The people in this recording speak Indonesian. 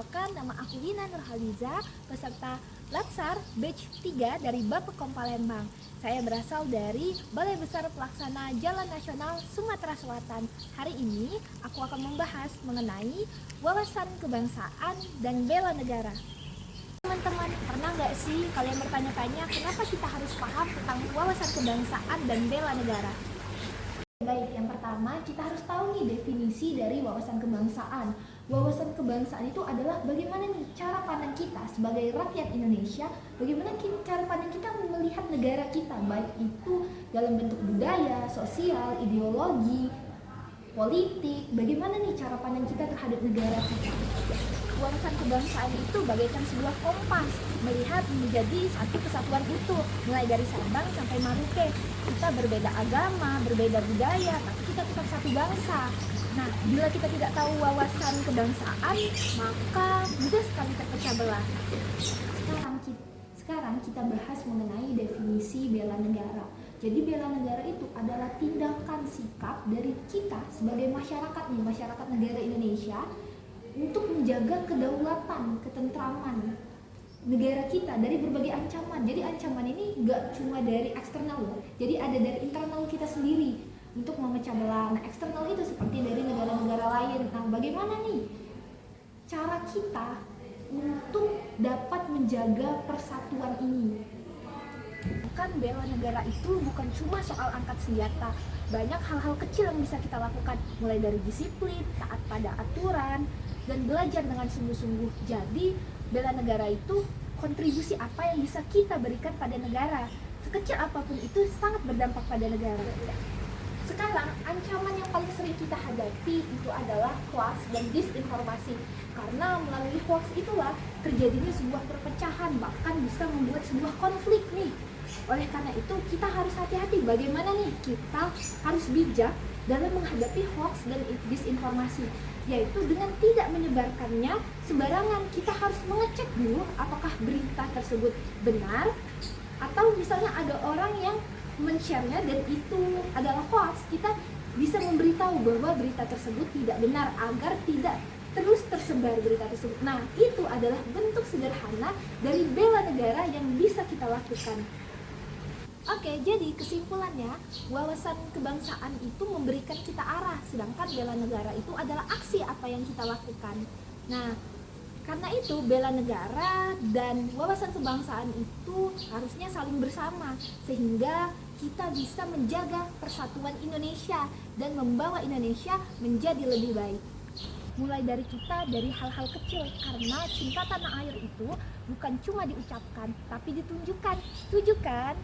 Perkenalkan, nama aku Lina Nurhaliza, peserta Latsar Batch 3 dari Bappekom Palembang. Saya berasal dari Balai Besar Pelaksana Jalan Nasional Sumatera Selatan. Hari ini aku akan membahas mengenai wawasan kebangsaan dan bela negara. Teman-teman, pernah nggak sih kalian bertanya-tanya kenapa kita harus paham tentang wawasan kebangsaan dan bela negara? Baik, yang pertama kita harus tahu nih definisi dari wawasan kebangsaan. Wawasan kebangsaan itu adalah bagaimana nih cara pandang kita sebagai rakyat Indonesia, bagaimana cara pandang kita melihat negara kita, baik itu dalam bentuk budaya, sosial, ideologi, politik, bagaimana nih cara pandang kita terhadap negara kita. Wawasan kebangsaan itu bagaikan sebuah kompas melihat menjadi satu kesatuan utuh, mulai dari Sabang sampai Maluke. Kita berbeda agama, berbeda budaya, tapi kita tetap satu bangsa. Nah, bila kita tidak tahu wawasan kebangsaan, maka mudah sekali terpecah belah. Sekarang kita bahas mengenai definisi bela negara. Jadi bela negara itu adalah tindakan sikap dari kita sebagai masyarakat negara Indonesia untuk menjaga kedaulatan, ketentraman negara kita dari berbagai ancaman. Jadi ancaman ini nggak cuma dari eksternal loh, jadi ada dari internal kita sendiri untuk memecah belah. Nah, eksternal itu seperti dari negara-negara lain. Nah, bagaimana nih cara kita untuk dapat menjaga persatuan ini? Kan bela negara itu bukan cuma soal angkat senjata. Banyak hal-hal kecil yang bisa kita lakukan, mulai dari disiplin, taat pada aturan, dan belajar dengan sungguh-sungguh. Jadi bela negara itu kontribusi apa yang bisa kita berikan pada negara. Sekecil apapun itu sangat berdampak pada negara. Sekarang ancaman yang paling sering kita hadapi itu adalah hoax dan disinformasi. Karena melalui hoax itulah terjadinya sebuah perpecahan, bahkan bisa membuat sebuah konflik nih. Oleh karena itu kita harus hati-hati bagaimana nih kita harus bijak dalam menghadapi hoax dan disinformasi, yaitu dengan tidak menyebarkannya sembarangan. Kita harus mengecek dulu apakah berita tersebut benar, atau misalnya ada orang yang men-share-nya dan itu adalah hoax, kita bisa memberitahu bahwa berita tersebut tidak benar agar tidak terus tersebar berita tersebut. Nah, itu adalah bentuk sederhana dari bela negara yang bisa kita lakukan. Oke, jadi kesimpulannya, wawasan kebangsaan itu memberikan kita arah, sedangkan bela negara itu adalah aksi apa yang kita lakukan. Nah, karena itu bela negara dan wawasan kebangsaan itu harusnya saling bersama, sehingga kita bisa menjaga persatuan Indonesia dan membawa Indonesia menjadi lebih baik. Mulai dari kita, dari hal-hal kecil, karena cinta tanah air itu bukan cuma diucapkan, tapi ditunjukkan. Setuju kan?